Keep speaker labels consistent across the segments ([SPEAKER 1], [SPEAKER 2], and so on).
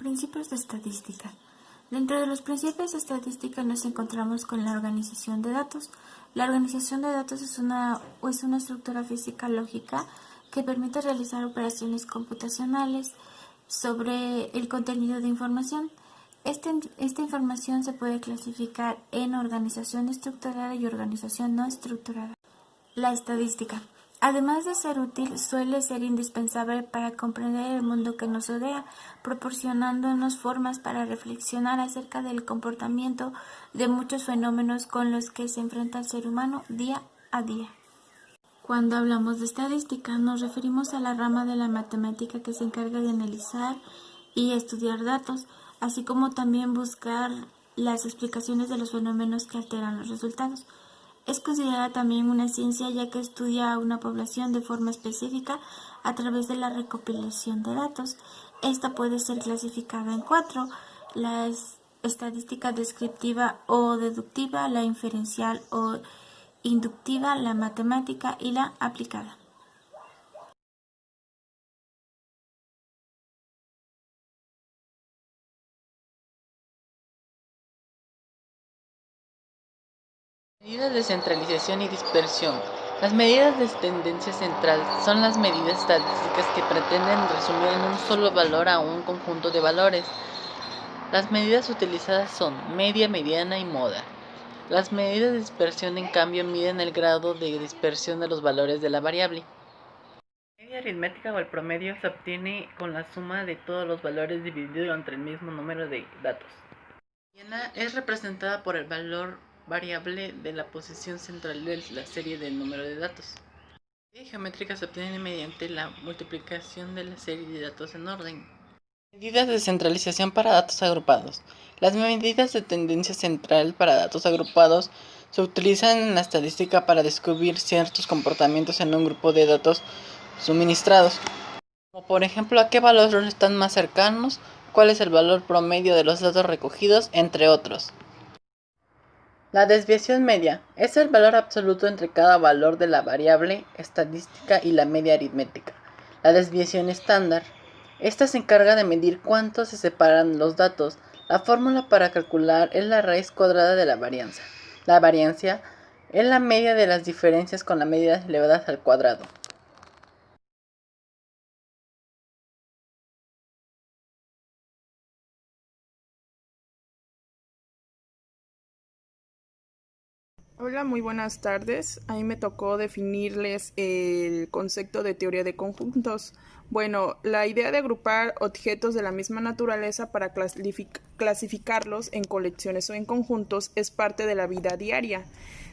[SPEAKER 1] Principios de estadística. Dentro de los principios de estadística nos encontramos con la organización de datos. La organización de datos es una estructura física lógica que permite realizar operaciones computacionales sobre el contenido de información. Esta información se puede clasificar en organización estructurada y organización no estructurada. La estadística. Además de ser útil, suele ser indispensable para comprender el mundo que nos rodea, proporcionándonos formas para reflexionar acerca del comportamiento de muchos fenómenos con los que se enfrenta el ser humano día a día. Cuando hablamos de estadística, nos referimos a la rama de la matemática que se encarga de analizar y estudiar datos, así como también buscar las explicaciones de los fenómenos que alteran los resultados. Es considerada también una ciencia ya que estudia a una población de forma específica a través de la recopilación de datos. Esta puede ser clasificada en 4: la estadística descriptiva o deductiva, la inferencial o inductiva, la matemática y la aplicada.
[SPEAKER 2] Medidas de centralización y dispersión. Las medidas de tendencia central son las medidas estadísticas que pretenden resumir en un solo valor a un conjunto de valores. Las medidas utilizadas son media, mediana y moda. Las medidas de dispersión, en cambio, miden el grado de dispersión de los valores de la variable. La media aritmética o el promedio se obtiene con la suma de todos los valores dividido entre el mismo número de datos. La mediana es representada por el valor variable de la posición central de la serie del número de datos. La medida geométrica se obtiene mediante la multiplicación de la serie de datos en orden. Medidas de centralización para datos agrupados. Las medidas de tendencia central para datos agrupados se utilizan en la estadística para descubrir ciertos comportamientos en un grupo de datos suministrados, como por ejemplo a qué valores están más cercanos, cuál es el valor promedio de los datos recogidos, entre otros. La desviación media es el valor absoluto entre cada valor de la variable estadística y la media aritmética. La desviación estándar. Esta se encarga de medir cuánto se separan los datos. La fórmula para calcular es la raíz cuadrada de la varianza. La variancia es la media de las diferencias con las medidas elevadas al cuadrado.
[SPEAKER 3] Hola, muy buenas tardes. A mí me tocó definirles el concepto de teoría de conjuntos. Bueno, la idea de agrupar objetos de la misma naturaleza para clasificarlos en colecciones o en conjuntos es parte de la vida diaria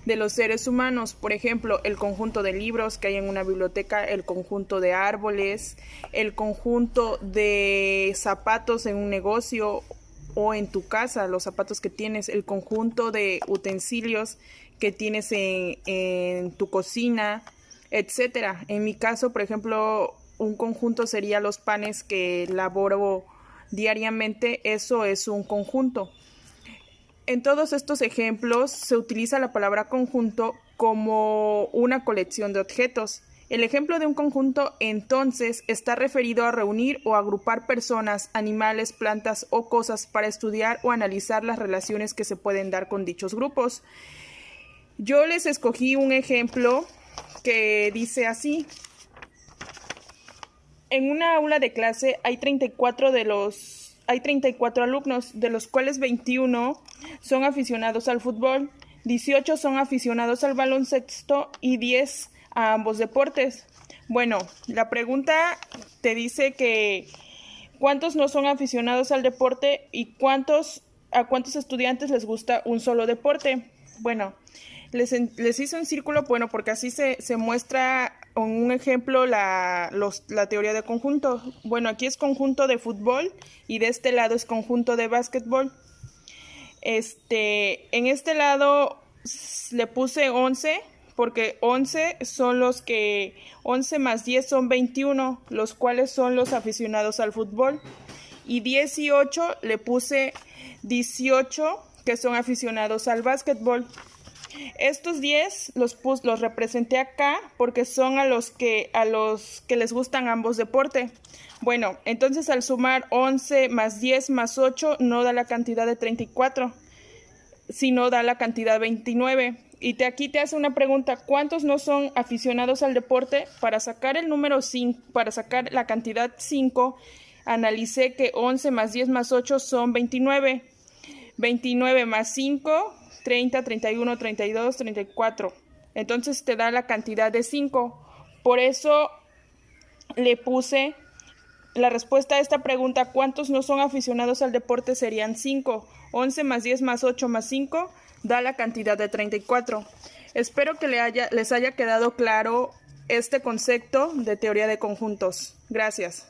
[SPEAKER 3] de los seres humanos. Por ejemplo, el conjunto de libros que hay en una biblioteca, el conjunto de árboles, el conjunto de zapatos en un negocio o en tu casa, los zapatos que tienes, el conjunto de utensilios que tienes en tu cocina, etcétera. En mi caso, por ejemplo, un conjunto sería los panes que elaboro diariamente, eso es un conjunto. En todos estos ejemplos se utiliza la palabra conjunto como una colección de objetos. El ejemplo de un conjunto, entonces, está referido a reunir o agrupar personas, animales, plantas o cosas para estudiar o analizar las relaciones que se pueden dar con dichos grupos. Yo les escogí un ejemplo que dice así. En una aula de clase hay 34 alumnos, de los cuales 21 son aficionados al fútbol, 18 son aficionados al baloncesto y 10 a ambos deportes. Bueno, la pregunta te dice que ¿cuántos no son aficionados al deporte y a cuántos estudiantes les gusta un solo deporte? Bueno, les hice un círculo, bueno, porque así se muestra en un ejemplo la teoría de conjunto. Bueno, aquí es conjunto de fútbol y de este lado es conjunto de básquetbol. En este lado le puse 11 porque 11 son 11 más 10 son 21, los cuales son los aficionados al fútbol. Y 18 le puse 18 que son aficionados al básquetbol. Estos 10 los representé acá porque son a los que les gustan ambos deportes. Bueno, entonces al sumar 11 más 10 más 8 no da la cantidad de 34, sino da la cantidad 29. Y aquí te hace una pregunta: ¿cuántos no son aficionados al deporte? Para sacar el número 5, para sacar la cantidad 5, analicé que 11 más 10 más 8 son 29. 29 más 5, 30, 31, 32, 34. Entonces te da la cantidad de 5. Por eso le puse la respuesta a esta pregunta: ¿cuántos no son aficionados al deporte? Serían 5. 11 más 10 más 8 más 5 da la cantidad de 34. Espero que les haya quedado claro este concepto de teoría de conjuntos. Gracias.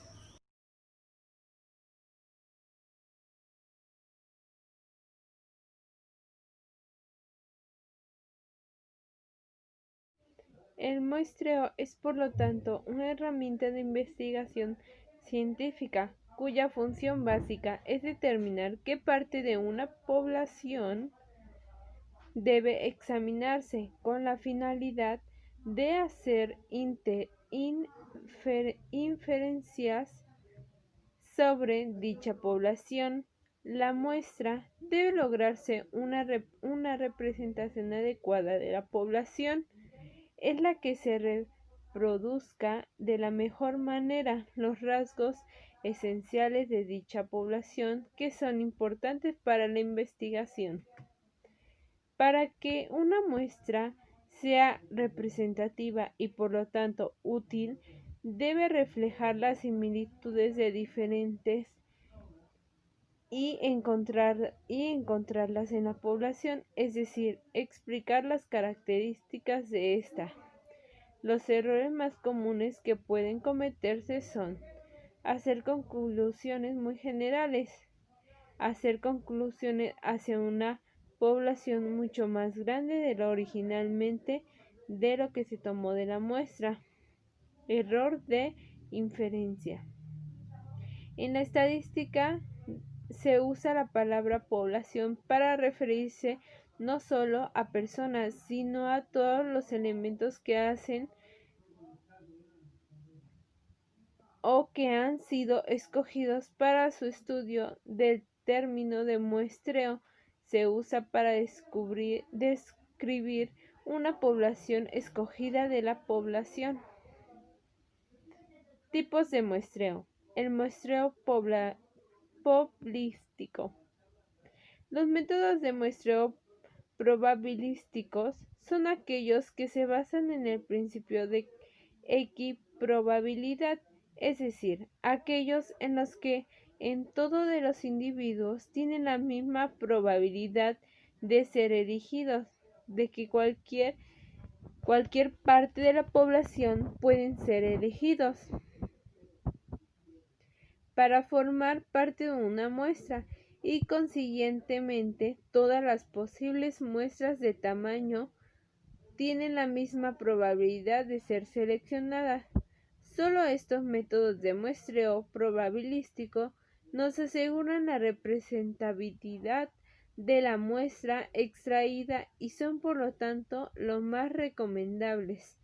[SPEAKER 4] El muestreo es, por lo tanto, una herramienta de investigación científica cuya función básica es determinar qué parte de una población debe examinarse con la finalidad de hacer inferencias sobre dicha población. La muestra debe lograrse una representación adecuada de la población, es la que se reproduzca de la mejor manera los rasgos esenciales de dicha población que son importantes para la investigación. Para que una muestra sea representativa y por lo tanto útil, debe reflejar las similitudes de diferentes y encontrarlas en la población, es decir, explicar las características de esta. Los errores más comunes que pueden cometerse son hacer conclusiones muy generales, hacer conclusiones hacia una población mucho más grande de lo originalmente de lo que se tomó de la muestra. Error de inferencia. En la estadística se usa la palabra población para referirse no solo a personas, sino a todos los elementos que hacen o que han sido escogidos para su estudio. Del término de muestreo se usa para describir una población escogida de la población. Tipos de muestreo. El muestreo probabilístico. Los métodos de muestreo probabilísticos son aquellos que se basan en el principio de equiprobabilidad, es decir, aquellos en los que en todos de los individuos tienen la misma probabilidad de ser elegidos, de que cualquier parte de la población pueden ser elegidos para formar parte de una muestra, y consiguientemente todas las posibles muestras de tamaño tienen la misma probabilidad de ser seleccionadas. Solo estos métodos de muestreo probabilístico nos aseguran la representabilidad de la muestra extraída y son por lo tanto los más recomendables.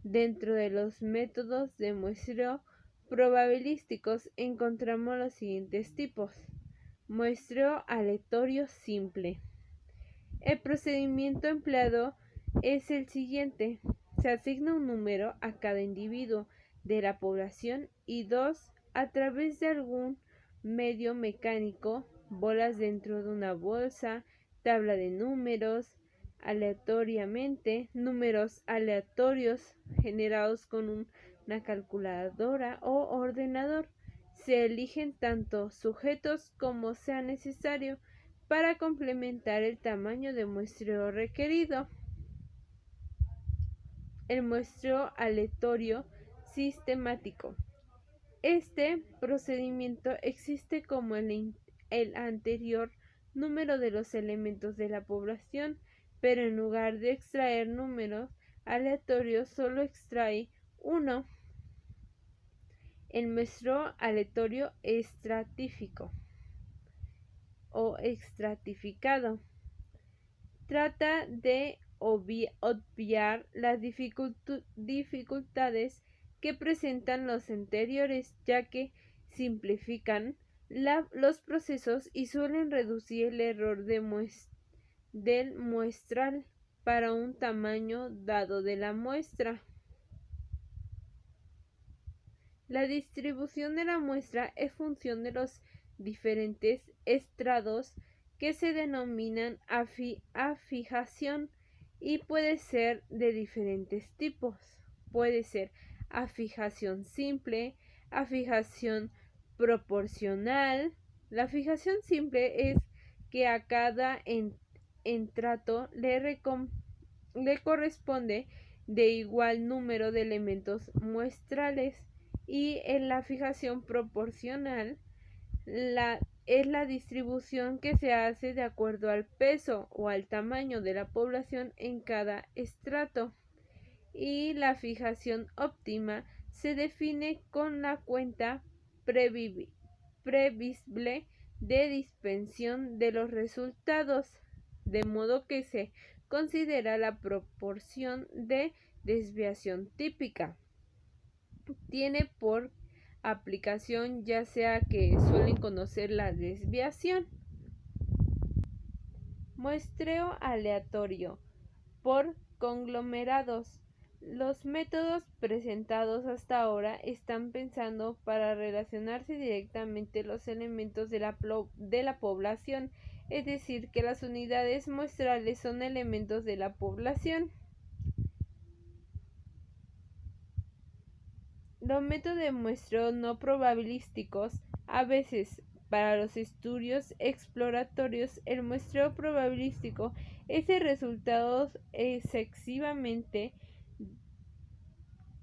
[SPEAKER 4] Dentro de los métodos de muestreo probabilísticos encontramos los siguientes tipos. Muestreo aleatorio simple. El procedimiento empleado es el siguiente: se asigna un número a cada individuo de la población y dos, a través de algún medio mecánico, bolas dentro de una bolsa, tabla de números, aleatoriamente, números aleatorios generados con una calculadora o ordenador. Se eligen tanto sujetos como sea necesario para complementar el tamaño de muestreo requerido. El muestreo aleatorio sistemático. Este procedimiento existe como el anterior número de los elementos de la población, pero en lugar de extraer números aleatorios solo extrae uno. El muestreo aleatorio estratífico o estratificado trata de obviar las dificultades que presentan los anteriores, ya que simplifican los procesos y suelen reducir el error del muestral para un tamaño dado de la muestra. La distribución de la muestra es función de los diferentes estrados que se denominan afijación y puede ser de diferentes tipos. Puede ser afijación simple, afijación proporcional. La fijación simple es que a cada entrato le corresponde de igual número de elementos muestrales, y en la fijación proporcional es la distribución que se hace de acuerdo al peso o al tamaño de la población en cada estrato. Y la fijación óptima se define con la cuenta previsible de dispersión de los resultados, de modo que se considera la proporción de desviación típica. Tiene por aplicación ya sea que suelen conocer la desviación. Muestreo aleatorio por conglomerados. Los métodos presentados hasta ahora están pensados para relacionarse directamente los elementos de la población, es decir, que las unidades muestrales son elementos de la población. Los métodos de muestreo no probabilísticos. A veces, para los estudios exploratorios, el muestreo probabilístico es el resultado excesivamente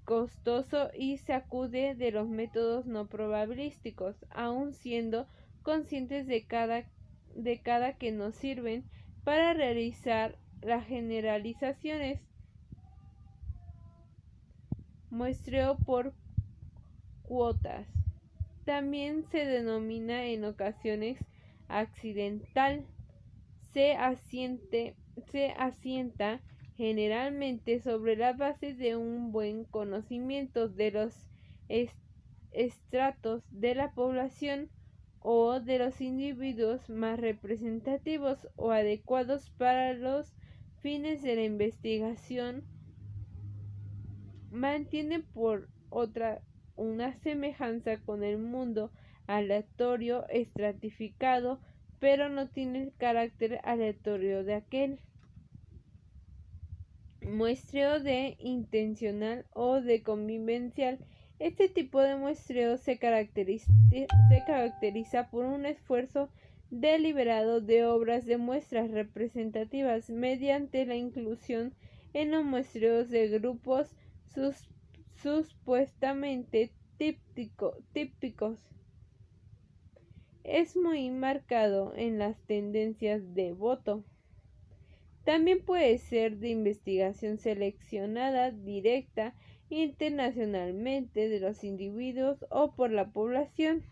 [SPEAKER 4] costoso y se acude de los métodos no probabilísticos, aun siendo conscientes de cada que nos sirven para realizar las generalizaciones. Muestreo por cuotas. También se denomina en ocasiones accidental. Se asienta generalmente sobre la base de un buen conocimiento de los estratos de la población o de los individuos más representativos o adecuados para los fines de la investigación. Mantiene por otra una semejanza con el mundo aleatorio estratificado, pero no tiene el carácter aleatorio de aquel. Muestreo de intencional o de convivencial. Este tipo de muestreo se caracteriza por un esfuerzo deliberado de obras de muestras representativas mediante la inclusión en los muestreos de grupos supuestamente típicos. Es muy marcado en las tendencias de voto. También puede ser de investigación seleccionada directa internacionalmente de los individuos o por la población.